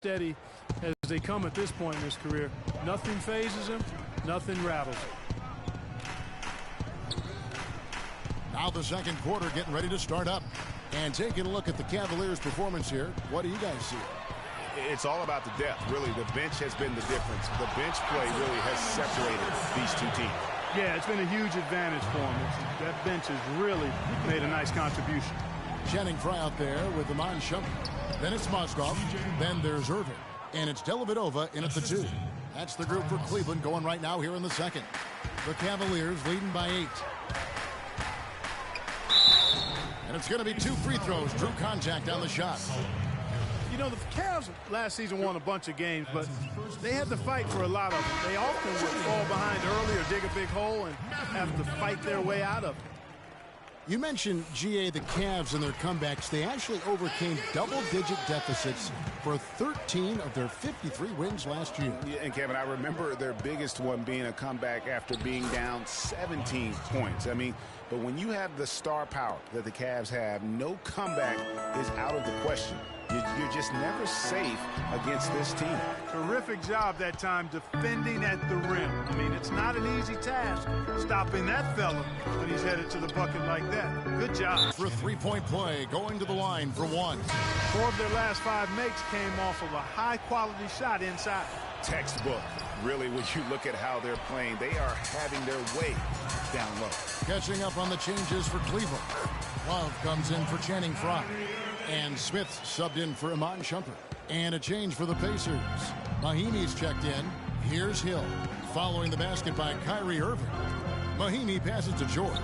steady as they come at this point in his career. Nothing phases him, nothing rattles him. Now the second quarter getting ready to start up. And taking a look at the Cavaliers' performance here, what do you guys see? It's all about the depth, really. The bench has been the difference. The bench play really has separated these two teams. Yeah, it's been a huge advantage for him. That bench has really made a nice contribution. Channing Frye out there with the Whan. Then it's Moskov. Then there's Irving. And it's Dellavedova in at the 2. That's the group for Cleveland going right now here in the second. The Cavaliers leading by 8. And it's going to be 2 free throws. Drew contact on the shot. You know, the Cavs last season won a bunch of games, but they had to fight for a lot of them. They often would fall behind early or dig a big hole and have to fight their way out of it. You mentioned, GA, the Cavs and their comebacks. They actually overcame double-digit deficits for 13 of their 53 wins last year. Yeah, and Kevin, I remember their biggest one being a comeback after being down 17 points. I mean, but when you have the star power that the Cavs have, no comeback is out of the question. You're just never safe against this team. Terrific job that time defending at the rim. I mean, it's not an easy task stopping that fella when he's headed to the bucket like that. Good job. For a three-point play, going to the line for 1. 4 of their last 5 makes came off of a high-quality shot inside. Textbook. Really, when you look at how they're playing, they are having their way down low. Catching up on the changes for Cleveland. Love comes in for Channing Frye. And Smith subbed in for Iman Shumpert. And a change for the Pacers. Mahinmi's checked in. Here's Hill. Following the basket by Kyrie Irving. Mahinmi passes to George.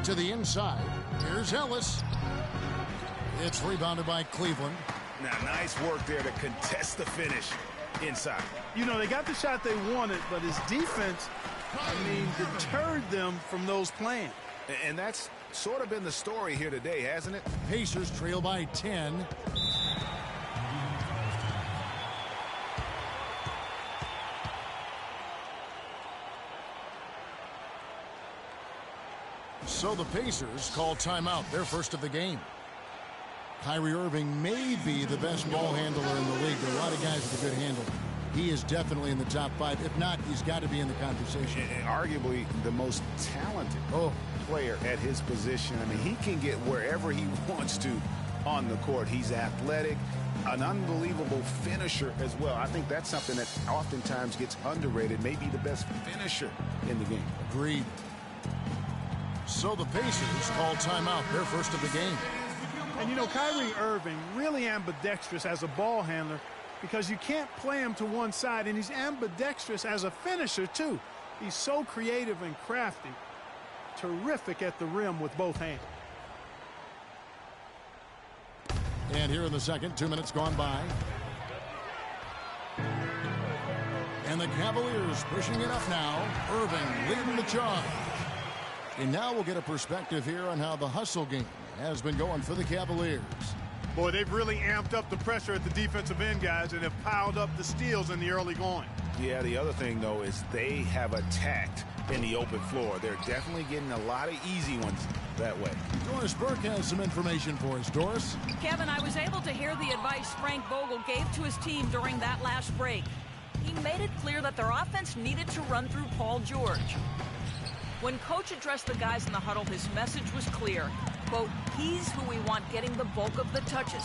To the inside. Here's Ellis. It's rebounded by Cleveland. Now, nice work there to contest the finish inside. You know, they got the shot they wanted, but his defense, deterred them from those plans. And that's sort of been the story here today, hasn't it? Pacers trail by 10. So the Pacers call timeout, their first of the game. Kyrie Irving may be the best ball handler in the league. There are a lot of guys with a good handle. He is definitely in the top 5. If not, he's got to be in the conversation. And arguably the most talented player at his position. I mean, he can get wherever he wants to on the court. He's athletic, an unbelievable finisher as well. I think that's something that oftentimes gets underrated. Maybe the best finisher in the game. Agreed. So the Pacers call timeout, their first of the game. And, you know, Kyrie Irving really ambidextrous as a ball handler because you can't play him to one side, and he's ambidextrous as a finisher, too. He's so creative and crafty. Terrific at the rim with both hands. And here in the second, 2 minutes gone by. And the Cavaliers pushing it up now. Irving leading the charge. And now we'll get a perspective here on how the hustle game has been going for the Cavaliers. Boy, they've really amped up the pressure at the defensive end, guys, and have piled up the steals in the early going. Yeah, the other thing, though, is they have attacked in the open floor. They're definitely getting a lot of easy ones that way. Doris Burke has some information for us. Doris? Kevin, I was able to hear the advice Frank Vogel gave to his team during that last break. He made it clear that their offense needed to run through Paul George. When Coach addressed the guys in the huddle, his message was clear. Quote, he's who we want getting the bulk of the touches.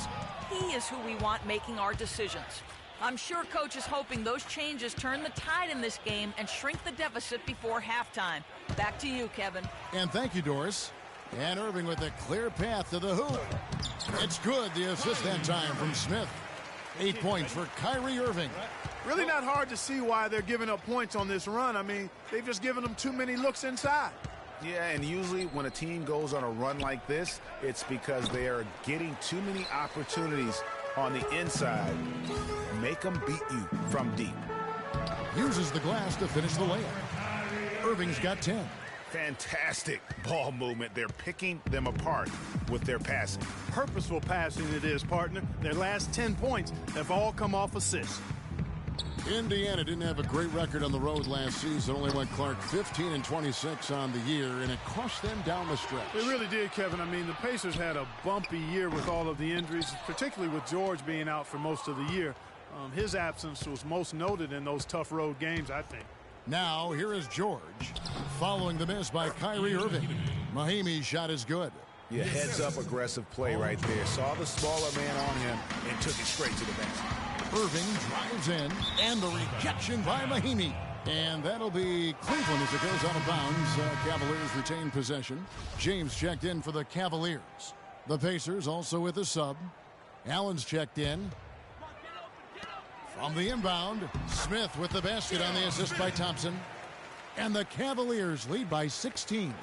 He is who we want making our decisions. I'm sure Coach is hoping those changes turn the tide in this game and shrink the deficit before halftime. Back to you, Kevin. And thank you, Doris. And Irving with a clear path to the hoop. It's good, the assist that time from Smith. 8 points for Kyrie Irving. Really not hard to see why they're giving up points on this run. I mean, they've just given them too many looks inside. Yeah, and usually when a team goes on a run like this, it's because they are getting too many opportunities on the inside. Make them beat you from deep. Uses the glass to finish the layup. Irving's got 10. Fantastic ball movement. They're picking them apart with their passing. Purposeful passing it is, partner. Their last 10 points have all come off assists. Indiana didn't have a great record on the road last season. Only went Clark 15-26 on the year, and it cost them down the stretch. It really did, Kevin. I mean, the Pacers had a bumpy year with all of the injuries, particularly with George being out for most of the year. His absence was most noted in those tough road games, I think. Now, here is George, following the miss by Kyrie Irving. Mahimi's shot is good. Yeah, heads-up aggressive play right there. Saw the smaller man on him and took it straight to the basket. Irving drives in, and the rejection by Mahimi. And that'll be Cleveland as it goes out of bounds. Cavaliers retain possession. James checked in for the Cavaliers. The Pacers also with a sub. Allen's checked in. From the inbound, Smith with the basket on the assist by Thompson. And the Cavaliers lead by 16.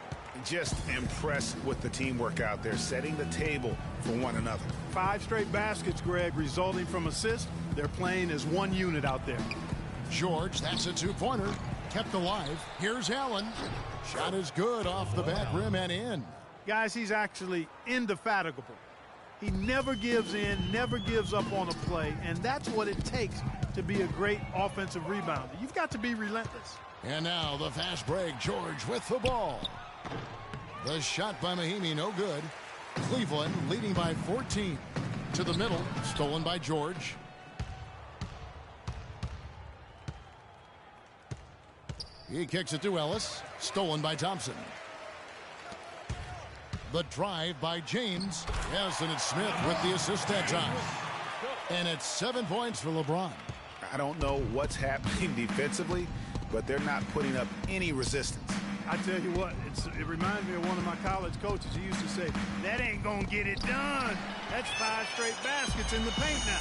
Just impressed with the teamwork out there, setting the table for one another. 5 straight baskets, Greg, resulting from assists. They're playing as one unit out there. George, that's a two-pointer. Kept alive. Here's Allen. Shot is good off the back rim and in. Guys, he's actually indefatigable. He never gives in, never gives up on a play, and that's what it takes to be a great offensive rebounder. You've got to be relentless. And now the fast break. George with the ball. The shot by Mahimi, no good. Cleveland leading by 14. To the middle, stolen by George. He kicks it to Ellis, stolen by Thompson. The drive by James. Yes, and it's Smith with the assist that time. And it's 7 points for LeBron. I don't know what's happening defensively, but they're not putting up any resistance. I tell you what, it reminds me of one of my college coaches. He used to say, that ain't going to get it done. That's 5 straight baskets in the paint now.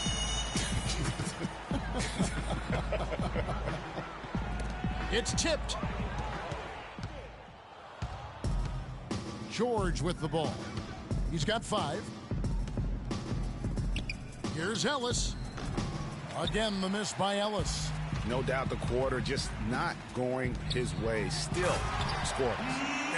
It's tipped. George with the ball. He's got 5. Here's Ellis. Again, the miss by Ellis. No doubt the quarter just not going his way. Still scoreless.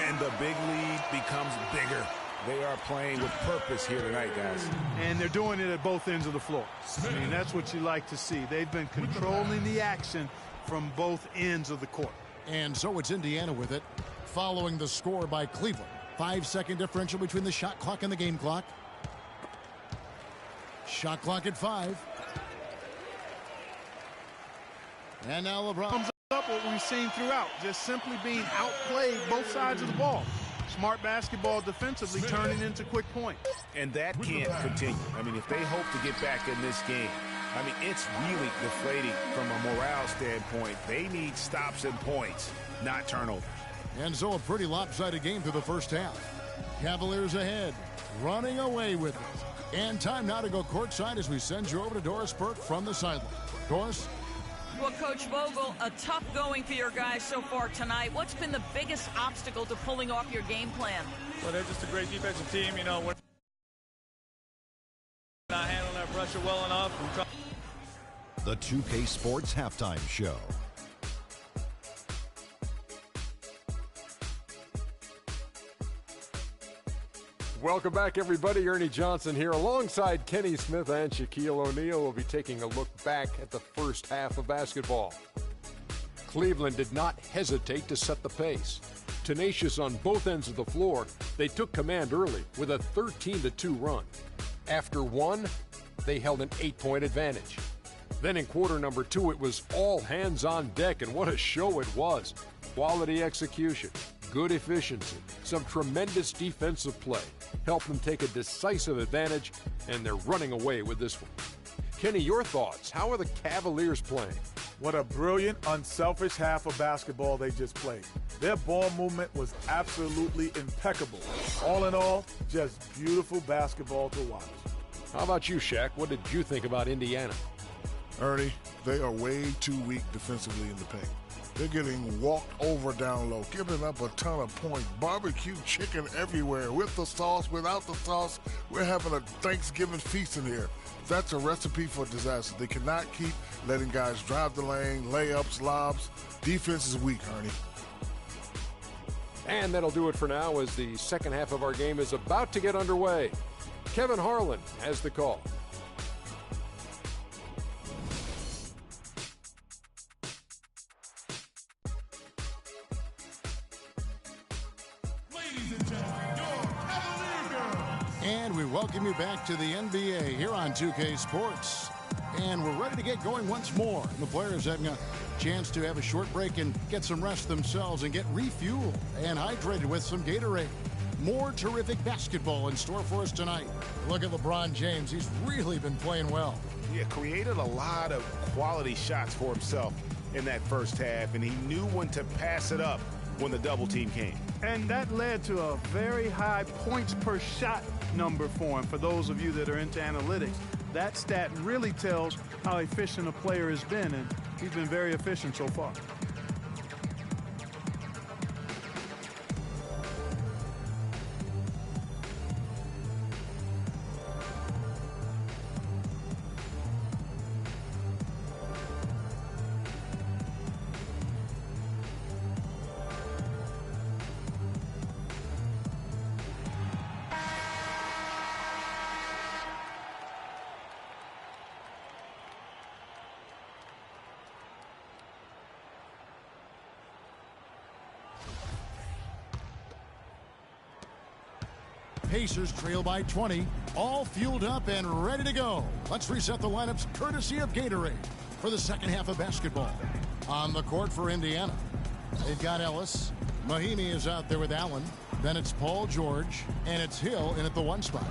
And the big lead becomes bigger. They are playing with purpose here tonight, guys. And they're doing it at both ends of the floor. I mean, that's what you like to see. They've been controlling the action from both ends of the court. And so it's Indiana with it, following the score by Cleveland. 5-second differential between the shot clock and the game clock. Shot clock at 5. And now LeBron comes up what we've seen throughout, just simply being outplayed both sides of the ball. Smart basketball defensively turning into quick points. And that can't continue. I mean, if they hope to get back in this game, I mean, it's really deflating from a morale standpoint. They need stops and points, not turnovers. And so a pretty lopsided game through the first half. Cavaliers ahead, running away with it. And time now to go courtside as we send you over to Doris Burke from the sideline. Doris? Well, Coach Vogel, a tough going for your guys so far tonight. What's been the biggest obstacle to pulling off your game plan? Well, they're just a great defensive team. You know, we're not handling our pressure well enough. The 2K Sports Halftime Show. Welcome back, everybody. Ernie Johnson here alongside Kenny Smith and Shaquille O'Neal. We'll be taking a look back at the first half of basketball. Cleveland did not hesitate to set the pace. Tenacious on both ends of the floor, they took command early with a 13-2 run. After one, they held an 8-point advantage. Then in quarter number 2, it was all hands on deck, and what a show it was. Quality execution, good efficiency, some tremendous defensive play helped them take a decisive advantage, and they're running away with this one. Kenny, your thoughts? How are the Cavaliers playing? What a brilliant, unselfish half of basketball they just played. Their ball movement was absolutely impeccable. All in all, just beautiful basketball to watch. How about you, Shaq? What did you think about Indiana? Ernie, they are way too weak defensively in the paint. They're getting walked over down low, giving up a ton of points. Barbecue chicken everywhere, with the sauce, without the sauce. We're having a Thanksgiving feast in here. That's a recipe for disaster. They cannot keep letting guys drive the lane, layups, lobs. Defense is weak, Ernie. And that'll do it for now as the second half of our game is about to get underway. Kevin Harlan has the call. And we welcome you back to the NBA here on 2K Sports. And we're ready to get going once more. The players having a chance to have a short break and get some rest themselves and get refueled and hydrated with some Gatorade. More terrific basketball in store for us tonight. Look at LeBron James. He's really been playing well. Yeah, created a lot of quality shots for himself in that first half, and he knew when to pass it up when the double team came. And that led to a very high points per shot number for him. For those of you that are into analytics, that stat really tells how efficient a player has been, and he's been very efficient so far. Pacers trail by 20, all fueled up and ready to go. Let's reset the lineups courtesy of Gatorade for the second half of basketball. On the court for Indiana, they've got Ellis. Mahimi is out there with Allen. Then it's Paul George, and it's Hill in at the 1 spot.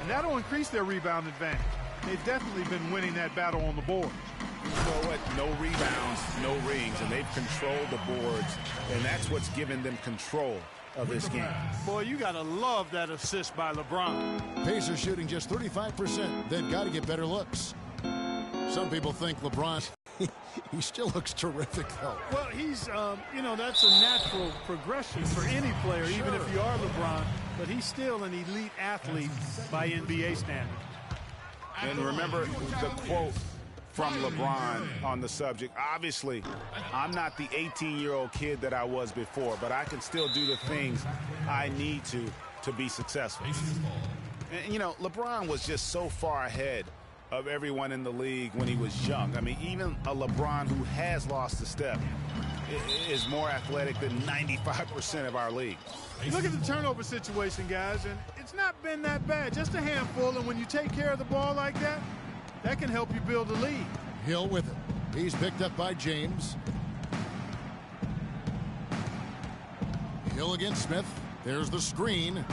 And that'll increase their rebound advantage. They've definitely been winning that battle on the boards. You know what? No rebounds, no rings, and they've controlled the boards, and that's what's given them control of this game. Boy, you gotta love that assist by LeBron. Pacers shooting just 35%. They've got to get better looks. Some people think LeBron, he still looks terrific, though. Well, he's, you know, that's a natural progression for any player, even if you are LeBron. But he's still an elite athlete by NBA standards. And remember the quote from LeBron on the subject. Obviously, I'm not the 18-year-old kid that I was before, but I can still do the things I need to be successful. And, you know, LeBron was just so far ahead of everyone in the league when he was young. I mean, even a LeBron who has lost a step is more athletic than 95% of our league. Look at the turnover situation, guys, and it's not been that bad. Just a handful, and when you take care of the ball like that, that can help you build a lead. Hill with it. He's picked up by James. Hill against Smith. There's the screen.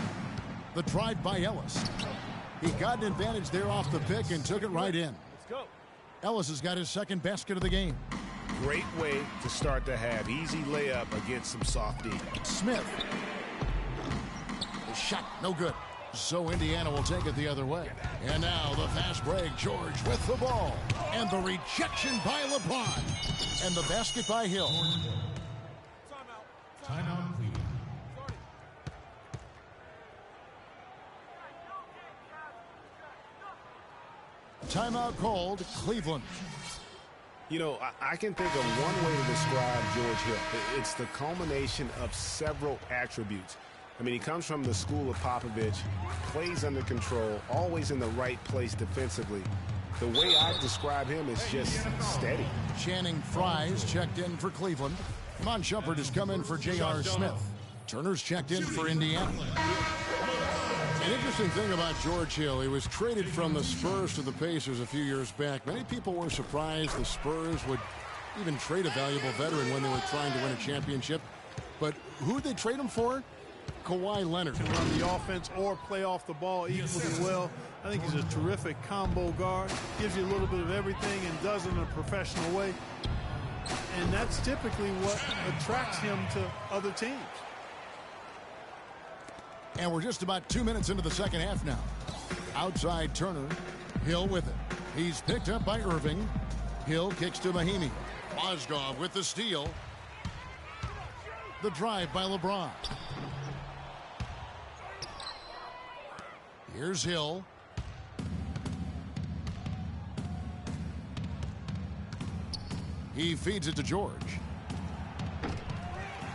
The drive by Ellis. He got an advantage there off the pick and took it right in. Let's go. Ellis has got his second basket of the game. Great way to start to have easy layup against some soft D. Smith. The shot, no good. So Indiana will take it the other way. And now the fast break, George with the ball. And the rejection by LeBron. And the basket by Hill. Timeout, please. Timeout called, Cleveland. You know, I can think of one way to describe George Hill. It's the culmination of several attributes. I mean, he comes from the school of Popovich, plays under control, always in the right place defensively. The way I describe him is just steady. Channing Frye's checked in for Cleveland. Mon Shumpert has come in for J.R. Smith. Turner's checked in for Indiana. An interesting thing about George Hill, he was traded from the Spurs to the Pacers a few years back. Many people were surprised the Spurs would even trade a valuable veteran when they were trying to win a championship. But who'd they trade him for? Kawhi Leonard. Can run the offense or play off the ball equally well. I think he's a terrific combo guard. Gives you a little bit of everything and does it in a professional way. And that's typically what attracts him to other teams. And we're just about 2 minutes into the second half now. Outside Turner. Hill with it. He's picked up by Irving. Hill kicks to Mahimi. Mozgov with the steal. The drive by LeBron. Here's Hill. He feeds it to George.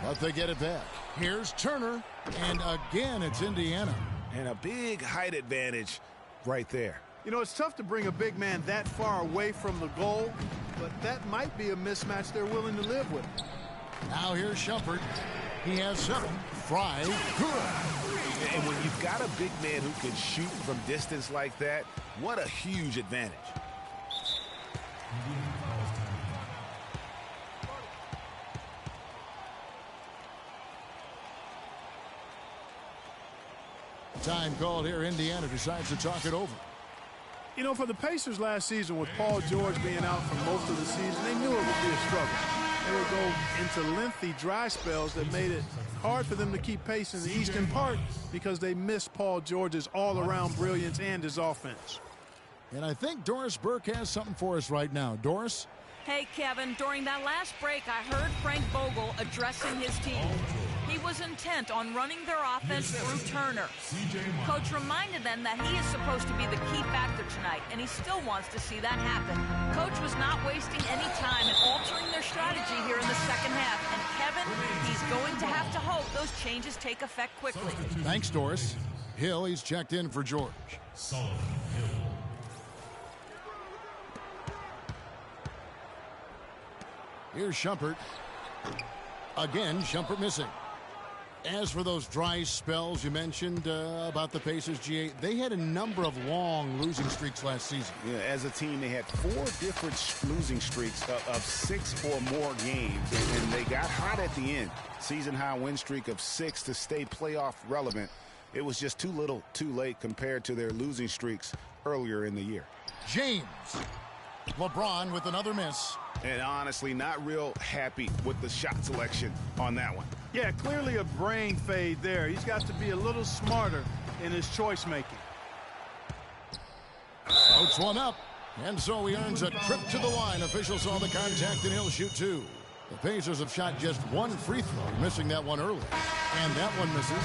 But they get it back. Here's Turner. And again, it's Indiana. And a big height advantage right there. You know, it's tough to bring a big man that far away from the goal, but that might be a mismatch they're willing to live with. Now here's Shumpert. He has 7. Fry, good. And when you've got a big man who can shoot from distance like that, what a huge advantage. Time called here. Indiana decides to talk it over. You know, for the Pacers last season, with Paul George being out for most of the season, they knew it would be a struggle. They would go into lengthy dry spells that made it hard for them to keep pace in the East, in part because they missed Paul George's all-around brilliance and his offense. And I think Doris Burke has something for us right now. Doris? Hey, Kevin, during that last break, I heard Frank Vogel addressing his team. He was intent on running their offense through Turner. Coach reminded them that he is supposed to be the key factor tonight, and he still wants to see that happen. Coach was not wasting any time in altering their strategy here in the second half. And Kevin, he's going to have to hope those changes take effect quickly. Thanks, Doris. Hill, he's checked in for George. Here's Shumpert. Again, Shumpert missing. As for those dry spells you mentioned about the Pacers, GA, they had a number of long losing streaks last season. Yeah, as a team, they had 4 different losing streaks of 6 or more games, and they got hot at the end. Season-high win streak of 6 to stay playoff relevant. It was just too little, too late compared to their losing streaks earlier in the year. James. LeBron with another miss. And honestly, not real happy with the shot selection on that one. Yeah, clearly a brain fade there. He's got to be a little smarter in his choice making. Floats one up, and so he earns a trip to the line. Officials saw the contact, and he'll shoot 2. The Pacers have shot just 1 free throw, missing that one early. And that one misses.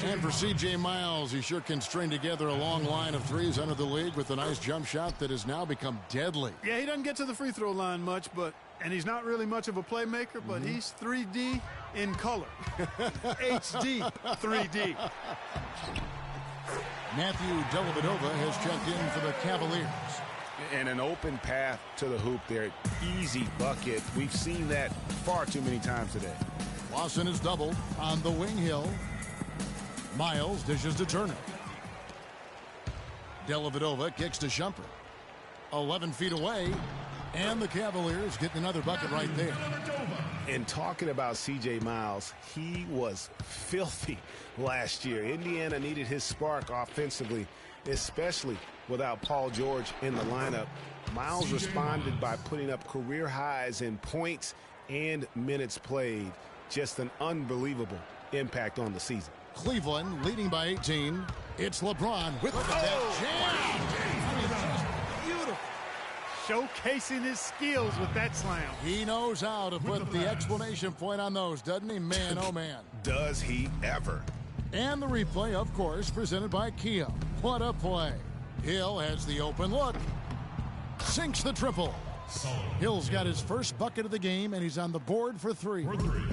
And for C.J. Miles, he sure can string together a long line of threes under the league with a nice jump shot that has now become deadly. Yeah, he doesn't get to the free throw line much, and he's not really much of a playmaker, but he's 3D in color. HD 3D. Matthew Dellavedova has checked in for the Cavaliers. And an open path to the hoop there. Easy bucket. We've seen that far too many times today. Lawson is doubled on the wing. Hill. Miles dishes to Turner. Dellavedova kicks to Shumpert. 11 feet away, and the Cavaliers get another bucket right there. And talking about C.J. Miles, he was filthy last year. Indiana needed his spark offensively, especially without Paul George in the lineup. Miles responded by putting up career highs in points and minutes played. Just an unbelievable impact on the season. Cleveland leading by 18. It's LeBron with that jam. I mean, just beautiful. Showcasing his skills with that slam. He knows how to put the exclamation point on those, doesn't he? Man, oh man. Does he ever. And the replay, of course, presented by Kia. What a play. Hill has the open look. Sinks the triple. Hill's got his first bucket of the game, and he's on the board for 3.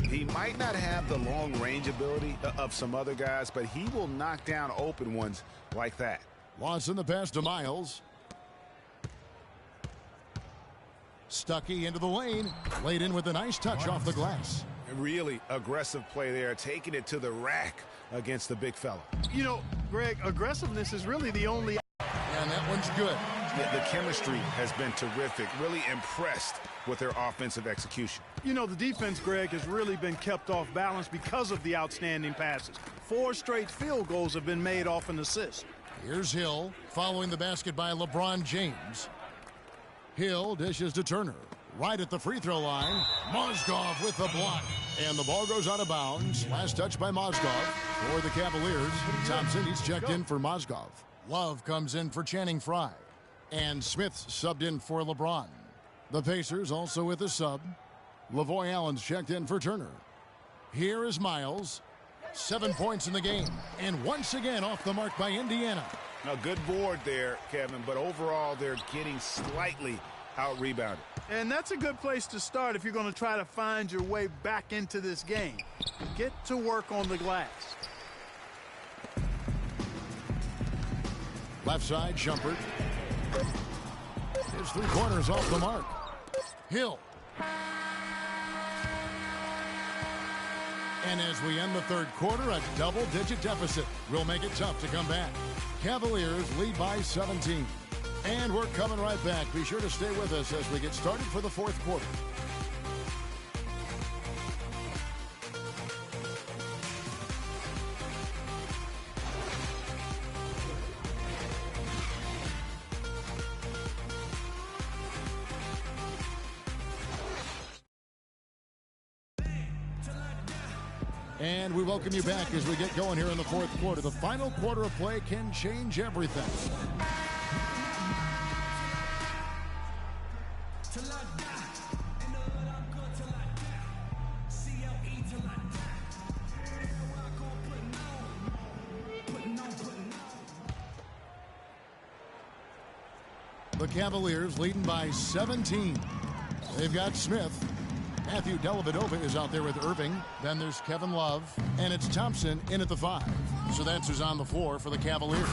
He might not have the long-range ability of some other guys, but he will knock down open ones like that. Lawson the pass to Miles. Stuckey into the lane. Laid in with a nice touch off the glass. Really aggressive play there, taking it to the rack against the big fella. You know, Greg, aggressiveness is really the only... And that one's good. The chemistry has been terrific. Really impressed with their offensive execution. You know, the defense, Greg, has really been kept off balance because of the outstanding passes. 4 straight field goals have been made off an assist. Here's Hill following the basket by LeBron James. Hill dishes to Turner. Right at the free throw line. Mozgov with the block. And the ball goes out of bounds. Last touch by Mozgov for the Cavaliers. Thompson, he's checked in for Mozgov. Love comes in for Channing Frye. And Smith subbed in for LeBron. The Pacers also with a sub. Lavoy Allen's checked in for Turner. Here is Miles. 7 points in the game. And once again off the mark by Indiana. A good board there, Kevin, but overall they're getting slightly out-rebounded. And that's a good place to start if you're going to try to find your way back into this game. Get to work on the glass. Left side, Shumpert. His 3 corners off the mark. Hill. And as we end the third quarter, a double-digit deficit will make it tough to come back. Cavaliers lead by 17. And we're coming right back. Be sure to stay with us as we get started for the fourth quarter. And we welcome you back as we get going here in the fourth quarter. The final quarter of play can change everything. The Cavaliers leading by 17. They've got Smith. Matthew Dellavedova is out there with Irving. Then there's Kevin Love. And it's Thompson in at the 5. So that's who's on the floor for the Cavaliers.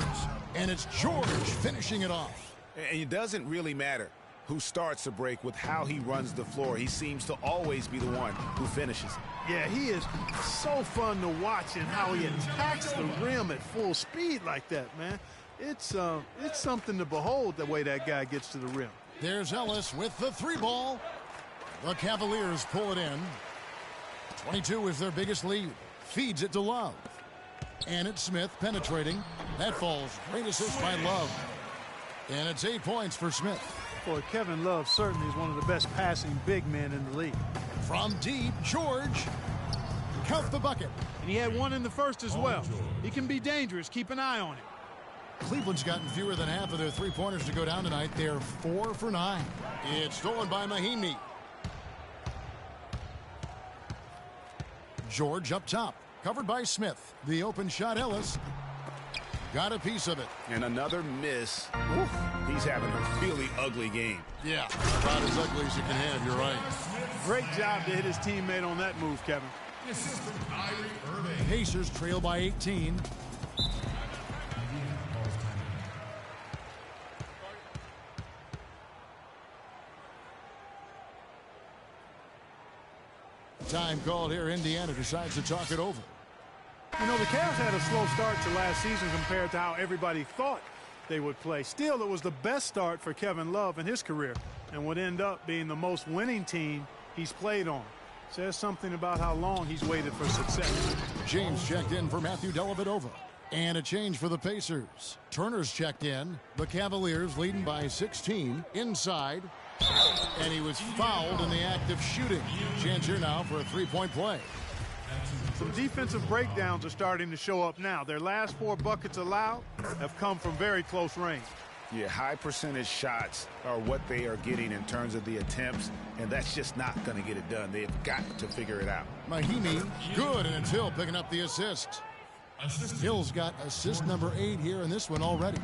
And it's George finishing it off. And it doesn't really matter who starts the break with how he runs the floor. He seems to always be the one who finishes. Yeah, he is so fun to watch and how he attacks the rim at full speed like that, man. It's something to behold the way that guy gets to the rim. There's Ellis with the 3 ball. The Cavaliers pull it in. 22 is their biggest lead. Feeds it to Love. And it's Smith penetrating. That falls. Great assist by Love. And it's 8 points for Smith. Boy, Kevin Love certainly is one of the best passing big men in the league. From deep, George. Count the bucket. And he had one in the first as well. He can be dangerous. Keep an eye on him. Cleveland's gotten fewer than half of their 3-pointers to go down tonight. They're 4 for 9. It's stolen by Mahimi. George up top, covered by Smith. The open shot, Ellis. Got a piece of it. And another miss. Oof, he's having a really ugly game. Yeah, about as ugly as you can have, you're right. Great job to hit his teammate on that move, Kevin. Pacers trail by 18. Time called here. Indiana decides to talk it over. You know, the Cavs had a slow start to last season compared to how everybody thought they would play. Still, it was the best start for Kevin Love in his career and would end up being the most winning team he's played on. Says something about how long he's waited for success. James checked in for Matthew Dellavedova. And a change for the Pacers. Turner's checked in. The Cavaliers leading by 16 inside. And he was fouled in the act of shooting. Chance here now for a 3-point play. Some defensive breakdowns are starting to show up now. Their last 4 buckets allowed have come from very close range. Yeah, high percentage shots are what they are getting in terms of the attempts, and that's just not going to get it done. They've got to figure it out. Mahimi, good, and it's Hill picking up the assist. Hill's got assist number 8 here in this one already.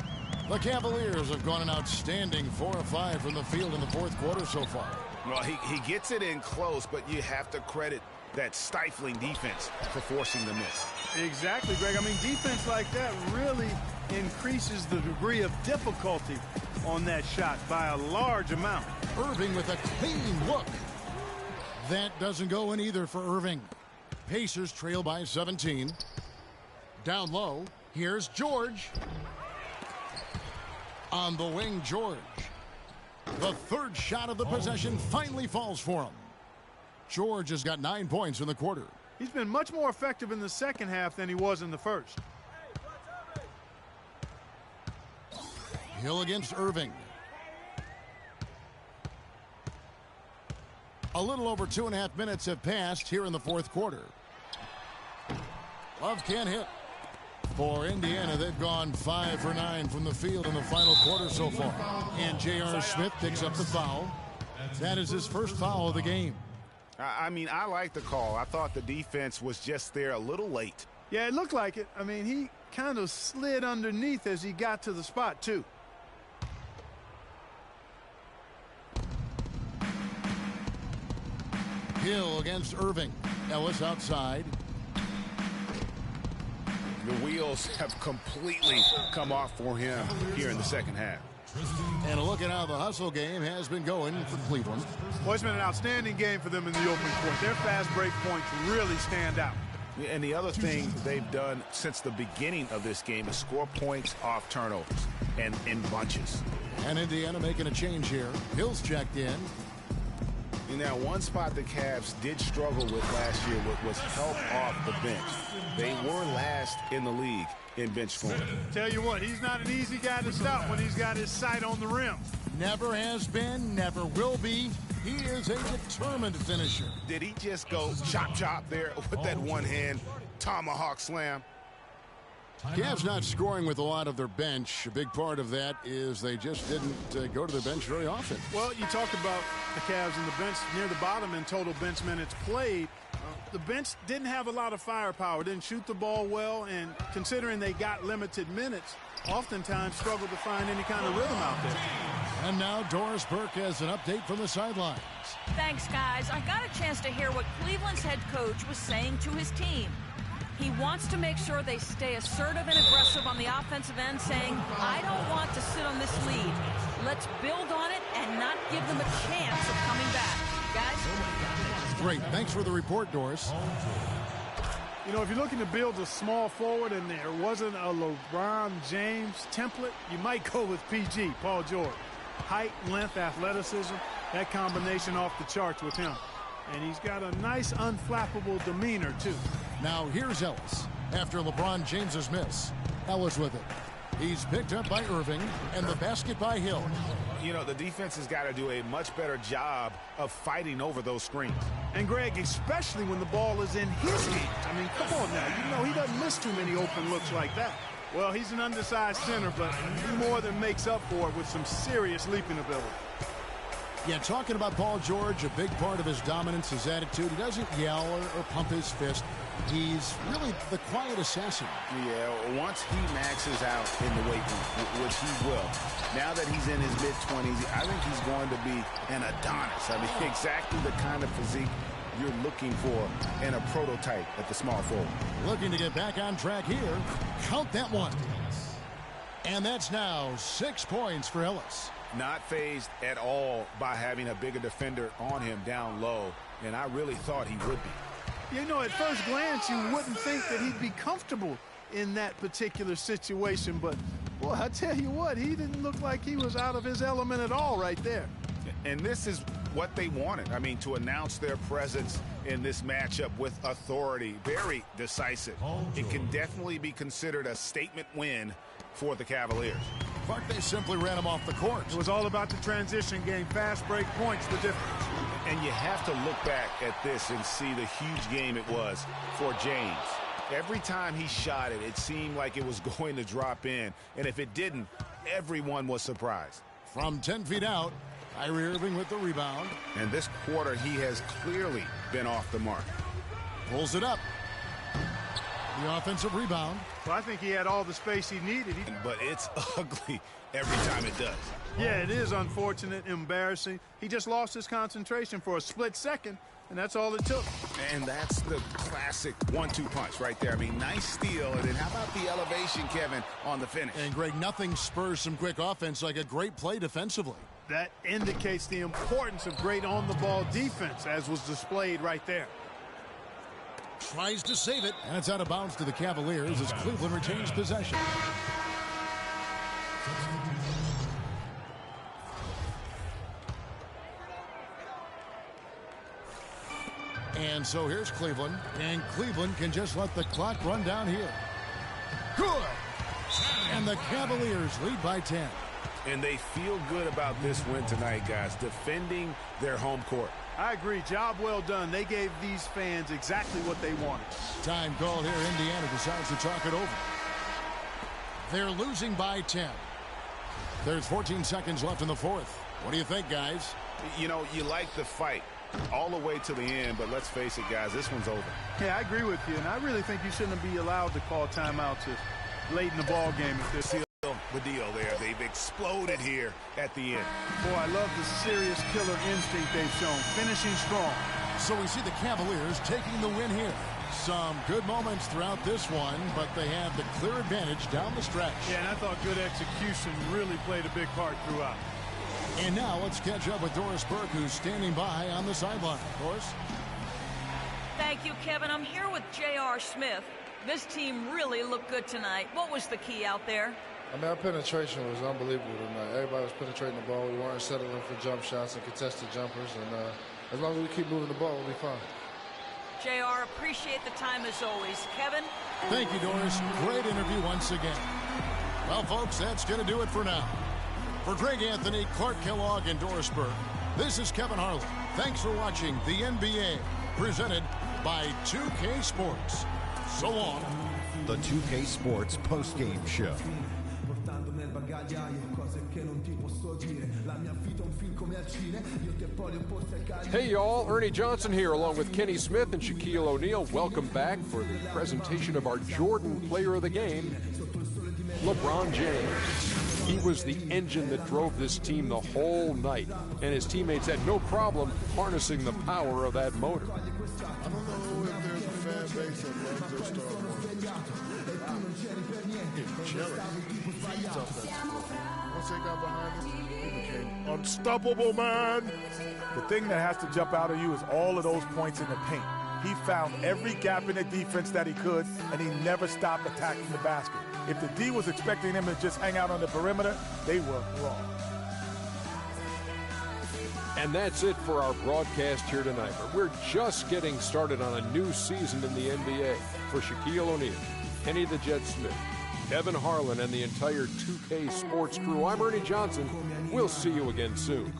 The Cavaliers have gone an outstanding 4 of 5 from the field in the fourth quarter so far. Well, he gets it in close, but you have to credit that stifling defense for forcing the miss. Exactly, Greg. I mean, defense like that really increases the degree of difficulty on that shot by a large amount. Irving with a clean look. That doesn't go in either for Irving. Pacers trail by 17. Down low, here's George. On the wing, George. The third shot of the possession finally falls for him. George has got 9 points in the quarter. He's been much more effective in the second half than he was in the first. Hill against Irving. A little over 2.5 minutes have passed here in the fourth quarter. Love can't hit. For Indiana, they've gone 5 for 9 from the field in the final quarter so far. And J.R. Smith picks up the foul. That is his first foul of the game. I mean, I like the call. I thought the defense was just there a little late. Yeah, it looked like it. I mean, he kind of slid underneath as he got to the spot, too. Hill against Irving. Ellis outside. The wheels have completely come off for him here in the second half. And a look at how the hustle game has been going for Cleveland. Well, it's been an outstanding game for them in the open court. Their fast break points really stand out. And the other thing they've done since the beginning of this game is score points off turnovers and in bunches. And Indiana making a change here. Hill's checked in. And now one spot the Cavs did struggle with last year was help off the bench. They were last in the league in bench scoring. Tell you what, he's not an easy guy to stop when he's got his sight on the rim. Never has been, never will be. He is a determined finisher. Did he just go chop there with that one-hand tomahawk slam? Cavs not scoring with a lot of their bench. A big part of that is they just didn't go to the bench very often. Well, you talked about the Cavs and the bench near the bottom in total bench minutes played. The bench didn't have a lot of firepower, didn't shoot the ball well, and considering they got limited minutes, oftentimes struggled to find any kind of rhythm out there. And now Doris Burke has an update from the sidelines. Thanks, guys. I got a chance to hear what Cleveland's head coach was saying to his team. He wants to make sure they stay assertive and aggressive on the offensive end, saying, I don't want to sit on this lead. Let's build on it and not give them a chance of coming back. Guys? Great. Thanks for the report, Doris. You know, if you're looking to build a small forward and there wasn't a LeBron James template, you might go with PG, Paul George. Height, length, athleticism, that combination off the charts with him. And he's got a nice, unflappable demeanor, too. Now here's Ellis after LeBron James's miss. Ellis with it. He's picked up by Irving, and the basket by Hill. You know, the defense has got to do a much better job of fighting over those screens. And, Greg, especially when the ball is in his hands. I mean, come on now. You know, he doesn't miss too many open looks like that. Well, he's an undersized center, but he more than makes up for it with some serious leaping ability. Yeah, talking about Paul George, a big part of his dominance, his attitude. He doesn't yell or pump his fist. He's really the quiet assassin. Yeah, once he maxes out in the weight room, which he will, now that he's in his mid-20s, I think he's going to be an Adonis. I mean, exactly the kind of physique you're looking for in a prototype at the small forward. Looking to get back on track here. Count that one. And that's now 6 points for Ellis. Not fazed at all by having a bigger defender on him down low, and I really thought he would be. You know, at first glance, you wouldn't think that he'd be comfortable in that particular situation, but, boy, I tell you what, he didn't look like he was out of his element at all right there. And this is what they wanted. I mean, to announce their presence in this matchup with authority, very decisive. It can definitely be considered a statement win for the Cavaliers. Clark, they simply ran him off the court. It was all about the transition game, fast break points, the difference. And you have to look back at this and see the huge game it was for James. Every time he shot it, it seemed like it was going to drop in. And if it didn't, everyone was surprised. From 10 feet out, Kyrie Irving with the rebound. And this quarter, he has clearly been off the mark. Pulls it up. The offensive rebound. Well, I think he had all the space he needed. But it's ugly every time it does. Yeah, it is unfortunate, embarrassing. He just lost his concentration for a split second, and that's all it took. And that's the classic 1-2 punch right there. I mean, nice steal. And then how about the elevation, Kevin, on the finish? And, Greg, nothing spurs some quick offense like a great play defensively. That indicates the importance of great on-the-ball defense, as was displayed right there. Tries to save it, and it's out of bounds to the Cavaliers as Cleveland retains possession. And so here's Cleveland, and Cleveland can just let the clock run down here. Good! And the Cavaliers lead by 10. And they feel good about this win tonight, guys, defending their home court. I agree. Job well done. They gave these fans exactly what they wanted. Time called here. Indiana decides to talk it over. They're losing by 10. There's 14 seconds left in the fourth. What do you think, guys? You know, you like the fight all the way to the end, but let's face it, guys, this one's over. Yeah, I agree with you, and I really think you shouldn't be allowed to call timeouts late in the ball game if this is the deal there. They've exploded here at the end. Boy, I love the serious killer instinct they've shown, finishing strong. So we see the Cavaliers taking the win here. Some good moments throughout this one, but they have the clear advantage down the stretch. Yeah, and I thought good execution really played a big part throughout. And now let's catch up with Doris Burke, who's standing by on the sideline. Doris? Thank Thank you, Kevin. I'm here with J.R. Smith. This team really looked good tonight. What was the key out there? I mean, our penetration was unbelievable tonight. Everybody was penetrating the ball. We weren't settling for jump shots and contested jumpers. And as long as we keep moving the ball, we'll be fine. JR, appreciate the time as always. Kevin? Thank you, Doris. Great interview once again. Well, folks, that's going to do it for now. For Greg Anthony, Clark Kellogg, and Doris Burke, this is Kevin Harlan. Thanks for watching the NBA, presented by 2K Sports. So long. The 2K Sports postgame show. Hey y'all, Ernie Johnson here along with Kenny Smith and Shaquille O'Neal. Welcome back for the presentation of our Jordan Player of the Game, LeBron James. He was the engine that drove this team the whole night, and his teammates had no problem harnessing the power of that motor. I don't know if there's a fan base that loves their star Once they got behind him, he became unstoppable, man. The thing that has to jump out at you is all of those points in the paint. He found every gap in the defense that he could, and he never stopped attacking the basket. If the D was expecting him to just hang out on the perimeter, they were wrong. And that's it for our broadcast here tonight. But we're just getting started on a new season in the NBA. For Shaquille O'Neal, Kenny the Jet Smith, Kevin Harlan, and the entire 2K Sports crew, I'm Ernie Johnson. We'll see you again soon.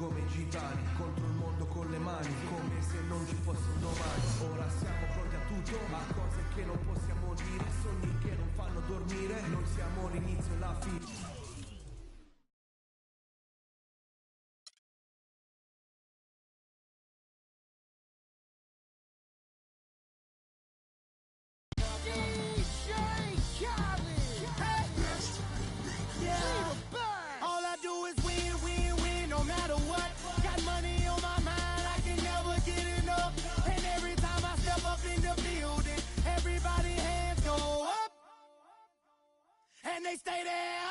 And they stay there.